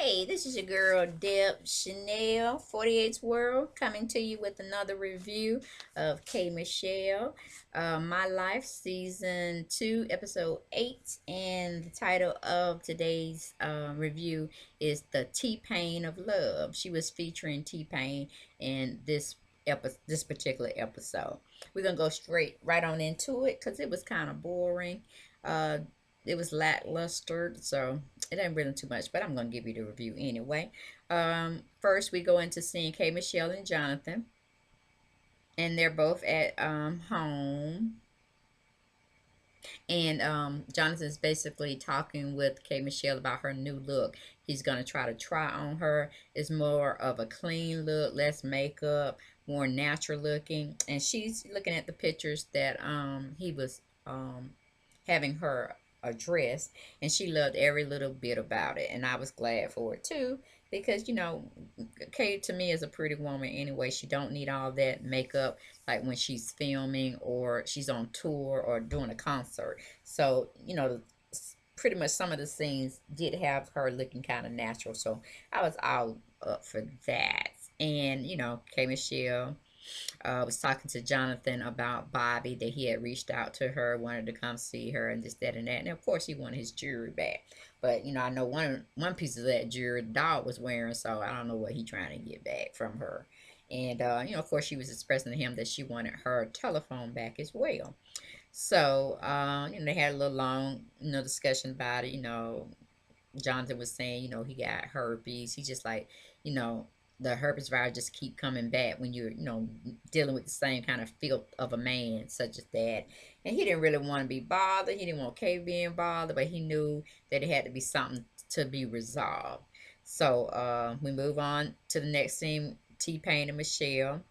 Hey, this is your girl Deb Chanel, 48's World, coming to you with another review of K Michelle, My Life, Season 2, Episode 8. And the title of today's review is The T-Pain of Love. She was featuring T-Pain in this particular episode. We're going to go straight right on into it because it was kind of boring. Uh, it was lackluster, so it ain't really too much, but I'm gonna give you the review anyway. First we go into seeing K Michelle and Jonathan, and they're both at home, and Jonathan's basically talking with K Michelle about her new look. He's gonna try on her. It's more of a clean look, less makeup, more natural looking, and she's looking at the pictures that he was having her address, and she loved every little bit about it, and I was glad for it too, because Kate to me is a pretty woman anyway. She don't need all that makeup like when she's filming or she's on tour or doing a concert. So pretty much some of the scenes did have her looking kind of natural, so I was all up for that. And K Michelle was talking to Jonathan about Bobby, that he had reached out to her, wanted to come see her, and this, that, and that. And of course, he wanted his jewelry back. But I know one piece of that jewelry the dog was wearing, so I don't know what he trying to get back from her. And of course, she was expressing to him that she wanted her telephone back as well. So they had a little long discussion about it. Jonathan was saying, he got herpes. He just like, you know, the herpes virus just keep coming back when you're, dealing with the same kind of filth of a man such as that. And he didn't really want to be bothered. He didn't want Kay being bothered, but he knew that it had to be something to be resolved. So we move on to the next scene. T-Pain and Michelle.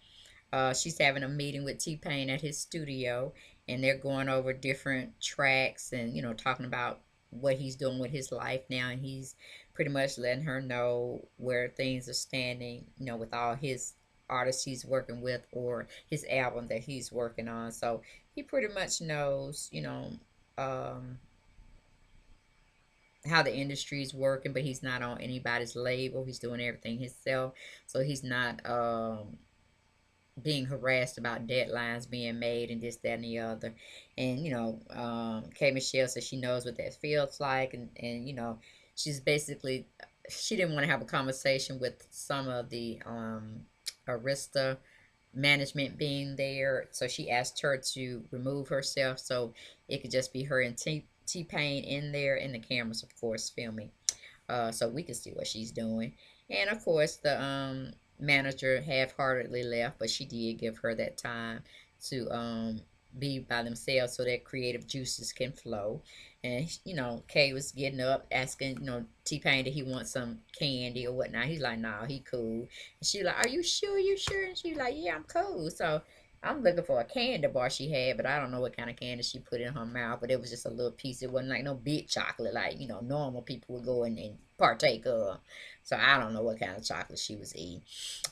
She's having a meeting with T-Pain at his studio, and they're going over different tracks and talking about what he's doing with his life now, and he's pretty much letting her know where things are standing, with all his artists he's working with or his album that he's working on. So he pretty much knows, um, how the industry is working, but he's not on anybody's label. He's doing everything himself, so he's not being harassed about deadlines being made and this, that, and the other. And, K Michelle says she knows what that feels like. And she's basically, she didn't want to have a conversation with some of the Arista management being there. So she asked her to remove herself so it could just be her and T-Pain in there, and the cameras, of course, filming, so we can see what she's doing. And of course, the manager half-heartedly left, but she did give her that time to be by themselves so that creative juices can flow. And Kay was getting up asking T-Pain did he want some candy or whatnot. He's like, nah, he cool. And she like, are you sure, and she's like, yeah, I'm cool. So I'm looking for a candy bar she had, but I don't know what kind of candy she put in her mouth. But it was just a little piece. It wasn't like no big chocolate like normal people would go and partake of. So I don't know what kind of chocolate she was eating.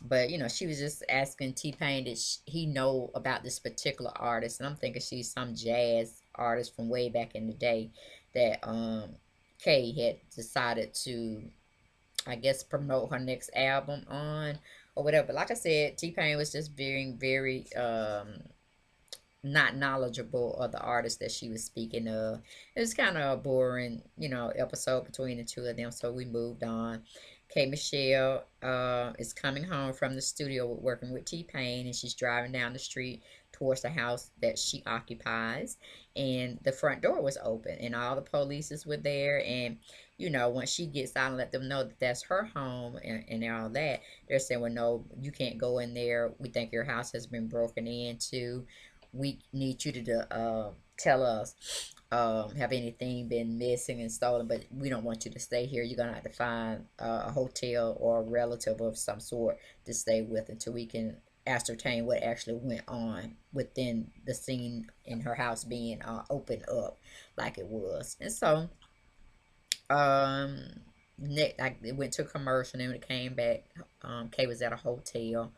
But she was just asking T-Pain did he know about this particular artist, and I'm thinking she's some jazz artist from way back in the day that Kay had decided to, I guess, promote her next album on or whatever. But like I said, T-Pain was just being very not knowledgeable of the artist that she was speaking of. It was kind of a boring, episode between the two of them, so we moved on. K Michelle is coming home from the studio working with T-Pain, and she's driving down the street towards the house that she occupies, and the front door was open and all the polices were there. And once she gets out and let them know that that's her home and all that, they're saying, well, no, you can't go in there, we think your house has been broken into, we need you to tell us, have anything been missing and stolen, but we don't want you to stay here. You're gonna have to find a hotel or a relative of some sort to stay with until we can ascertain what actually went on within the scene in her house being opened up like it was. And so um like it went to a commercial, and when it came back, Kay was at a hotel,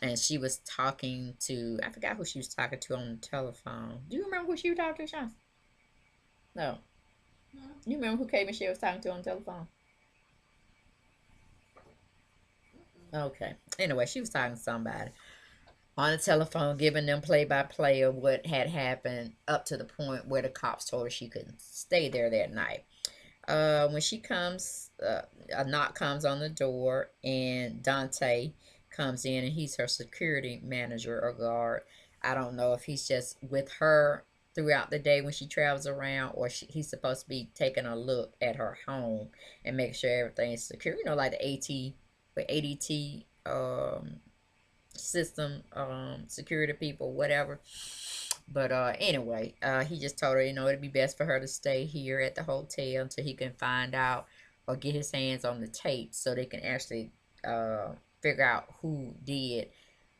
and she was talking to, I forgot who she was talking to on the telephone. Do you remember who she was talking to, Sean? No. You remember who Kay Michelle was talking to on the telephone? Okay. Anyway, she was talking to somebody on the telephone, giving them play by play of what had happened up to the point where the cops told her she couldn't stay there that night. When she comes, a knock comes on the door, and Dante comes in, and he's her security manager or guard. I don't know if he's just with her throughout the day when she travels around, or he's supposed to be taking a look at her home and make sure everything's secure. You know, like the ADT system, security people, whatever. But anyway, he just told her, it'd be best for her to stay here at the hotel until he can find out or get his hands on the tape so they can actually figure out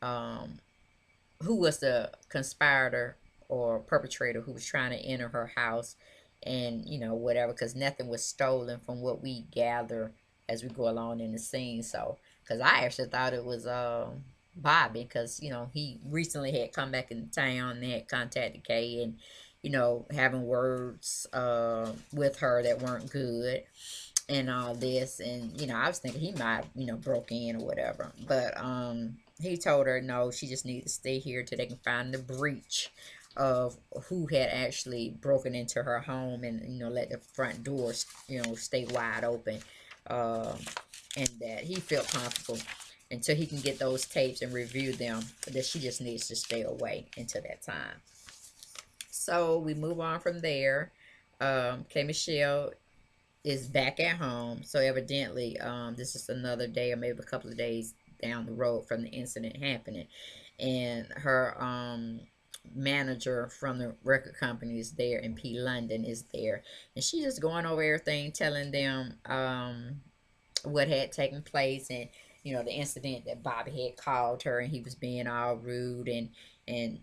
um, who was the conspirator or perpetrator who was trying to enter her house, and whatever, because nothing was stolen from what we gather as we go along in the scene. So because I actually thought it was Bobby, because he recently had come back in town and had contacted Kay, and having words with her that weren't good and all this. And I was thinking he might broke in or whatever, but he told her no, she just needs to stay here till they can find the breach of who had actually broken into her home, and let the front doors stay wide open, um and that he felt comfortable until he can get those tapes and review them, that she just needs to stay away until that time. So we move on from there. K Michelle is back at home. So evidently, this is another day or maybe a couple of days down the road from the incident happening. And her manager from the record company is there, and P. London is there. And she's just going over everything, telling them what had taken place, and the incident that Bobby had called her and he was being all rude and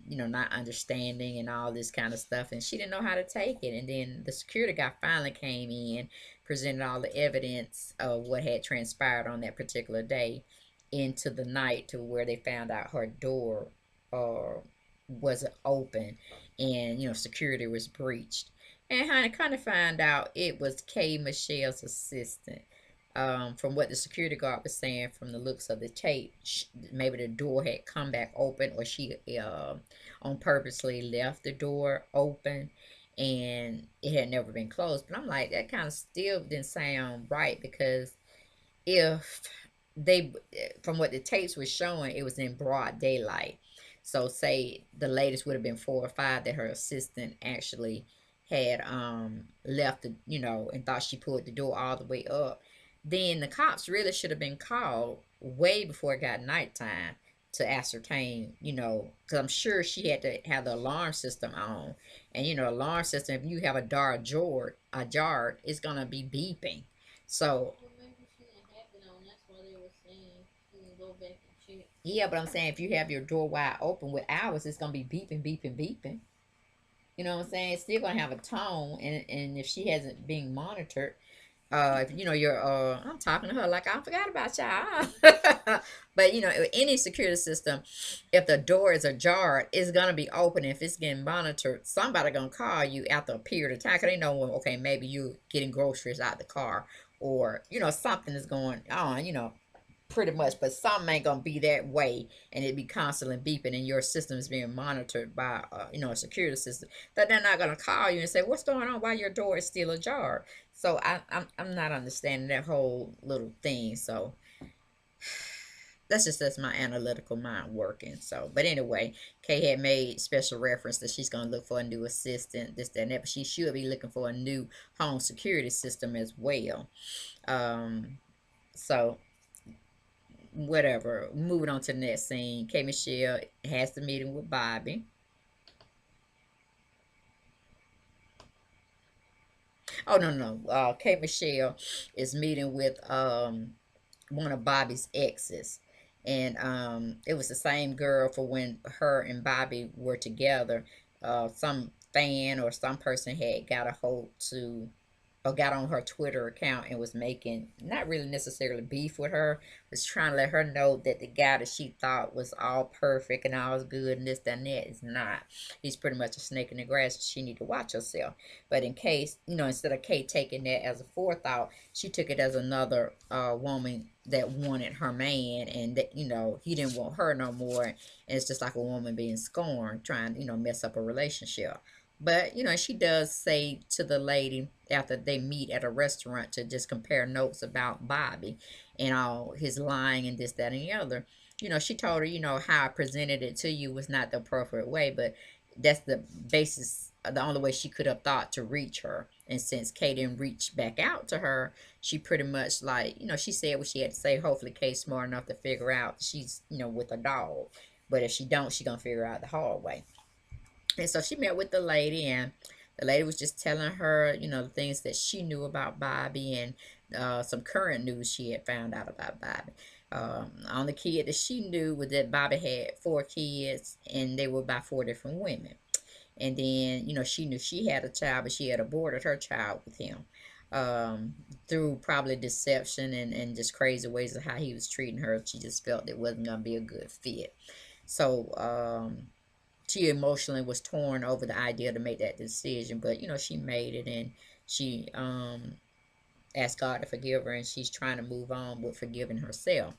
not understanding and all this kind of stuff, and she didn't know how to take it. And then the security guy finally came in, presented all the evidence of what had transpired on that particular day into the night, to where they found out her door uh, wasn't open, and security was breached. And honey, kind of find out it was K. Michelle's assistant. From what the security guard was saying, from the looks of the tape, maybe the door had come back open, or she on purposely left the door open, and it had never been closed. But I'm like, that kind of still didn't sound right, because if they, from what the tapes were showing, it was in broad daylight. So say the latest would have been 4 or 5 that her assistant actually had left the, and thought she pulled the door all the way up, then the cops really should have been called way before it got nighttime to ascertain, because I'm sure she had to have the alarm system on. And alarm system, if you have a door ajar, it's gonna be beeping. So yeah, but I'm saying, if you have your door wide open with hours, it's gonna be beeping, beeping, beeping. You know what I'm saying? It's still gonna have a tone, and if she hasn't being monitored, if you're I'm talking to her like I forgot about y'all. But any security system, if the door is ajar, it's gonna be open. If it's getting monitored, somebody gonna call you after a period of time, because they know, well, okay, maybe you getting groceries out the car, or something is going on, pretty much. But something ain't gonna be that way, and it be constantly beeping, and your system is being monitored by a security system, that they're not gonna call you and say, what's going on, why your door is still ajar. So I'm not understanding that whole little thing. So that's my analytical mind working. So, but anyway, Kay had made special reference that she's gonna look for a new assistant, this, that, and that, but she should be looking for a new home security system as well. So whatever. Moving on to the next scene. K. Michelle has the meeting with Bobby. Oh, no, no. K. Michelle is meeting with one of Bobby's exes. And it was the same girl for when her and Bobby were together. Some fan or some person had got a hold to or got on her Twitter account and was making not really necessarily beef with her, was trying to let her know that the guy that she thought was all perfect and all was good and this, that, and that is not. He's pretty much a snake in the grass. She need to watch herself. But in case, instead of Kate taking that as a forethought, she took it as another woman that wanted her man, and that he didn't want her no more. And it's just like a woman being scorned, trying mess up a relationship. But, she does say to the lady after they meet at a restaurant to just compare notes about Bobby and all his lying and this, that, and the other. She told her, how I presented it to you was not the appropriate way, but that's the basis, the only way she could have thought to reach her. And since Kay didn't reach back out to her, she pretty much she said what she had to say. Hopefully Kay's smart enough to figure out she's, with a dog. But if she don't, she gonna figure out the hard way. And so she met with the lady, and the lady was just telling her, the things that she knew about Bobby and some current news she had found out about Bobby. On the kid that she knew was that Bobby had 4 kids, and they were by 4 different women. And then, she knew she had a child, but she had aborted her child with him through probably deception and just crazy ways of how he was treating her. She just felt it wasn't going to be a good fit. So, she emotionally was torn over the idea to make that decision, but she made it, and she asked God to forgive her, and she's trying to move on with forgiving herself.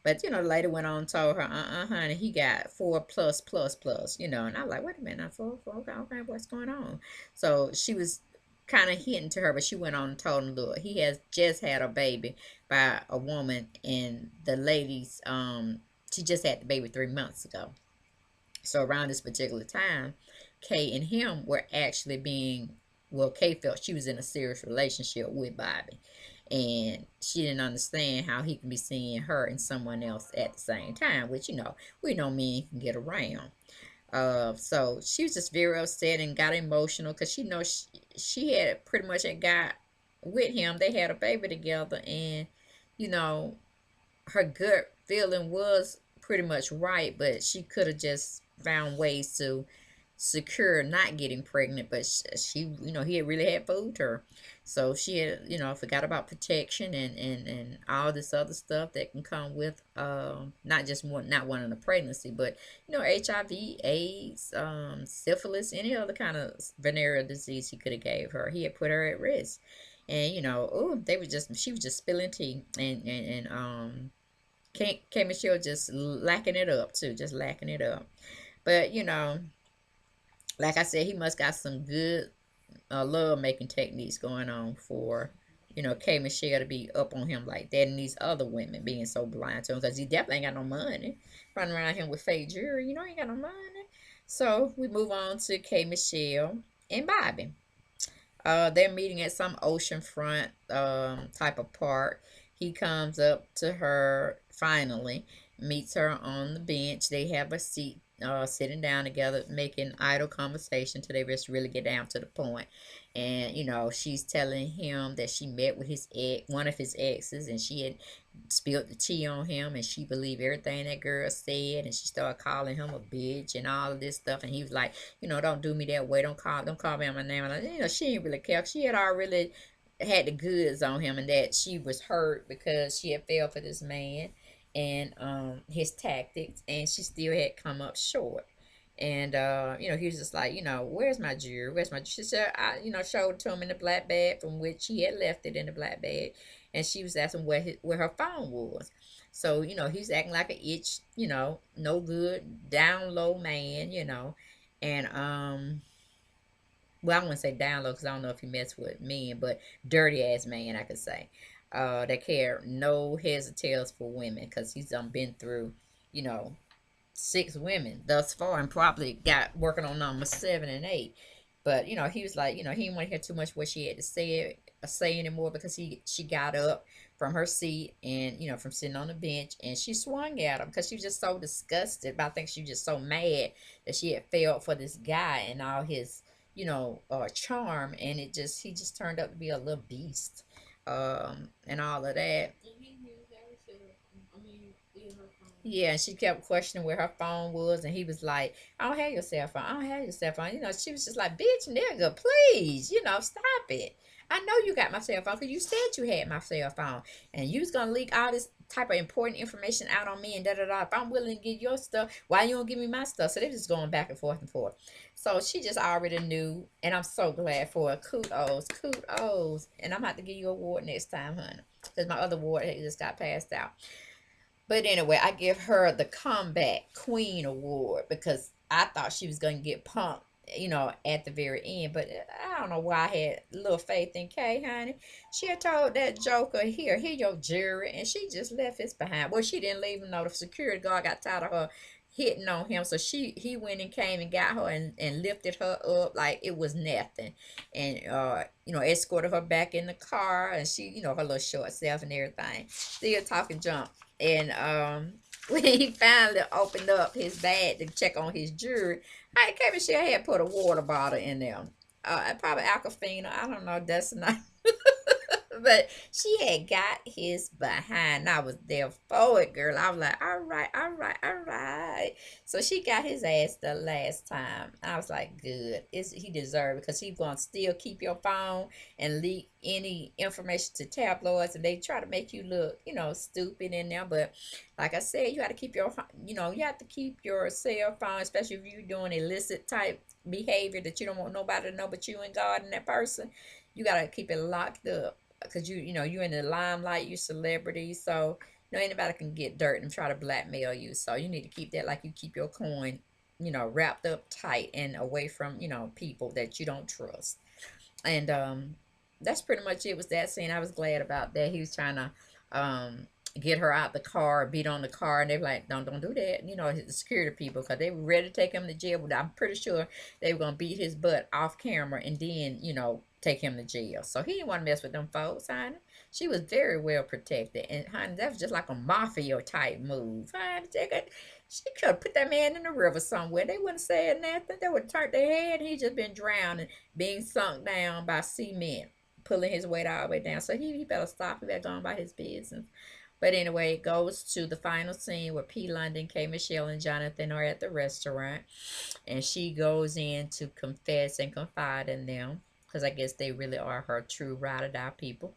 But later went on and told her, honey, he got 4 plus plus plus, and I'm like, wait a minute, not 4, okay, okay, what's going on? So she was kind of hinting to her, but she went on and told him, look, he has just had a baby by a woman, and the lady's she just had the baby 3 months ago. So around this particular time, Kay and him were actually Kay felt she was in a serious relationship with Bobby. And she didn't understand how he can be seeing her and someone else at the same time, which, we know men can get around. So she was just very upset and got emotional because she had pretty much got with him. They had a baby together, and, her gut feeling was pretty much right, but she could have just found ways to secure not getting pregnant. But she he had really had fooled her, so she had forgot about protection and all this other stuff that can come with not just not wanting a pregnancy, but HIV, AIDS, syphilis, any other kind of venereal disease he could have gave her. He had put her at risk. And she was just spilling tea, and K Michelle just lacking it up too, just lacking it up. But like I said, he must got some good love making techniques going on for K Michelle to be up on him like that, and these other women being so blind to him, because he definitely ain't got no money running around him with fake jewelry. He ain't got no money. So we move on to K Michelle and Bobby. They're meeting at some oceanfront type of park. He comes up to her finally, meets her on the bench. They have a seat, sitting down together, making idle conversation till they just really get down to the point. And she's telling him that she met with one of his exes, and she had spilled the tea on him, and she believed everything that girl said, and she started calling him a bitch and all of this stuff. And he was like, don't do me that way. Don't call me on my name. And she didn't really care. She had already had the goods on him, and that she was hurt because she had fell for this man and his tactics, and she still had come up short. And he was just like, where's my jewelry? Where's my jewelry? She said, I, showed it to him in the black bag from which he had left it in the black bag. And she was asking where her phone was. So, he's acting like a itch, no good, down low man, And well, I wouldn't say down low because I don't know if he messed with men, but dirty ass man, I could say. That care no heads or tails for women, because he's been through, you know, 6 women thus far, and probably got working on number 7 and 8. But he was like, he didn't want to hear too much what she had to say anymore, because she got up from her seat, and from sitting on the bench, and she swung at him because she was just so disgusted. But I think she was just so mad that she had failed for this guy and all his charm, and he just turned up to be a little beast, and all of that. Yeah, and she kept questioning where her phone was, and he was like, I don't have your cell phone. I don't have your cell phone. She was just like, bitch, nigga, please, stop it. I know you got my cell phone because you said you had my cell phone. And you was going to leak all this type of important information out on me and da da da. If I'm willing to give your stuff, why you don't give me my stuff? So they're just going back and forth and forth. So she just already knew. And I'm so glad for her. Kudos. Kudos. And I'm going to have to give you an award next time, honey. Because my other award just got passed out. But anyway, I give her the Comeback Queen Award because I thought she was going to get punked, at the very end. But I don't know why I had little faith in Kay, honey. She had told that joker, here your jury, and she just left his behind. Well, she didn't leave him, though. The security guard got tired of her hitting on him, so he went and came and got her and lifted her up like it was nothing, and escorted her back in the car, and she, her little short self and everything, still talking junk. And when he finally opened up his bag to check on his jewelry, I came and she had put a water bottle in there. Probably Aquafina. I don't know. That's not. But she had got his behind. I was there for it, girl. I was like, all right, all right, all right. So she got his ass the last time. I was like, good. He deserved it because he's going to still keep your phone and leak any information to tabloids, and they try to make you look, stupid in there. But like I said, you got to keep you have to keep your cell phone, especially if you're doing illicit type behavior that you don't want nobody to know but you and God and that person. You got to keep it locked up because you're in the limelight, you're celebrity, so anybody can get dirt and try to blackmail you. So you need to keep that like you keep your coin, wrapped up tight and away from people that you don't trust. And that's pretty much it. Was that scene. I was glad about that. He was trying to get her out the car, beat on the car, and they were like, don't do that. The security people, because they were ready to take him to jail, but I'm pretty sure they were going to beat his butt off camera and then, take him to jail. So he didn't want to mess with them folks, honey. She was very well protected. And, honey, that was just like a mafia type move. Honey, she could have put that man in the river somewhere. They wouldn't say nothing. They would have turned their head. He just been drowning, being sunk down by cement, pulling his weight all the way down. So he better stop. He better go on by his business. But anyway, it goes to the final scene where P. London, K. Michelle, and Jonathan are at the restaurant. And she goes in to confess and confide in them. Because I guess they really are her true ride-or-die people.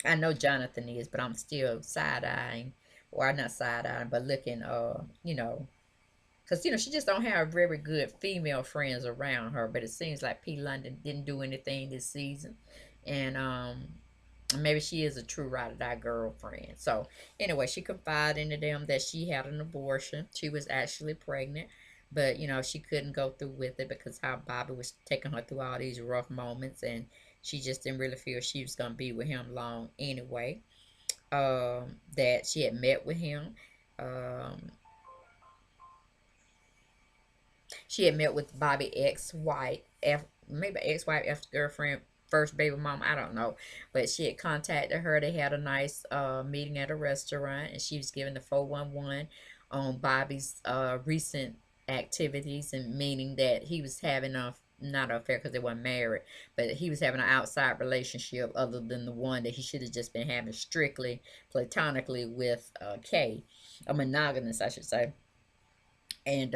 I know Jonathan is, but I'm still side-eyeing. Or not side-eyeing, but looking, because, she just don't have very good female friends around her. But it seems like P. London didn't do anything this season. And, maybe she is a true ride-or-die girlfriend. So, anyway, she confided into them that she had an abortion. She was actually pregnant. But, she couldn't go through with it because how Bobby was taking her through all these rough moments. And she just didn't really feel she was going to be with him long anyway. That she had met with him. She had met with Bobby ex-wife, maybe ex-wife, ex-girlfriend, first baby mom, I don't know. But she had contacted her. They had a nice meeting at a restaurant, and she was given the 411 on Bobby's recent activities, and meaning that he was having not an affair because they weren't married, but he was having an outside relationship other than the one that he should have just been having strictly platonically with Kay, a monogamous, I should say. And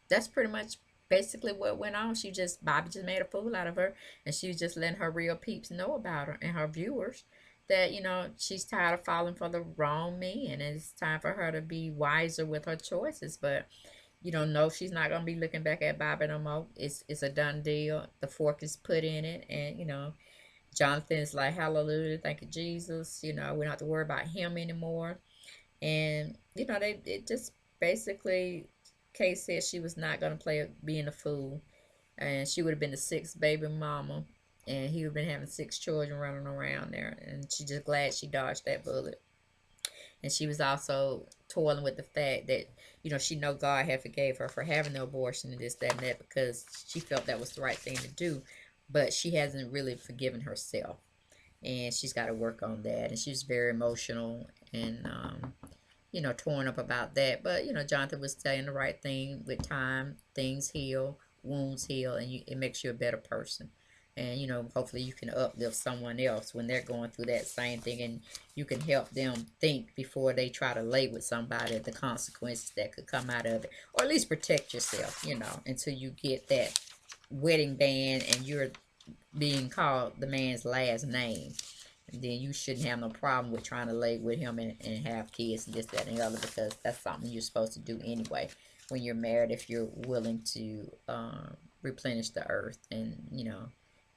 that's pretty much basically what went on. Bobby just made a fool out of her, and she was just letting her real peeps know about her and her viewers that she's tired of falling for the wrong men, and it's time for her to be wiser with her choices. But no, she's not gonna be looking back at Bobby no more. It's a done deal. The fork is put in it, and Jonathan's like, hallelujah, thank you Jesus. We don't have to worry about him anymore. And they it just basically, Kay said she was not gonna play being a fool, and she would have been the sixth baby mama, and he would have been having 6 children running around there, and she just glad she dodged that bullet. And she was also toiling with the fact that she know God had forgave her for having the abortion and this, that, and that, because she felt that was the right thing to do, but she hasn't really forgiven herself, and she's got to work on that. And she's very emotional and torn up about that. But Jonathan was saying the right thing. With time, things heal, wounds heal, and it makes you a better person. And hopefully you can uplift someone else when they're going through that same thing, and you can help them think before they try to lay with somebody the consequences that could come out of it, or at least protect yourself, until you get that wedding band and you're being called the man's last name, then you shouldn't have no problem with trying to lay with him and have kids and this, that, and the other, because that's something you're supposed to do anyway when you're married, if you're willing to replenish the earth and,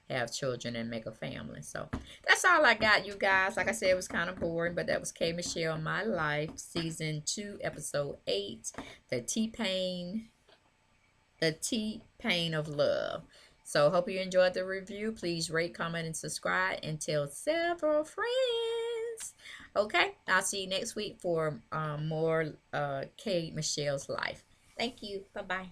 have children and make a family. So that's all I got, you guys. Like I said, it was kind of boring, but that was K Michelle My Life, Season 2, Episode 8, the T-Pain of Love. So hope you enjoyed the review. Please rate, comment, and subscribe, and tell several friends. Okay, I'll see you next week for more K Michelle's Life. Thank you. Bye-bye.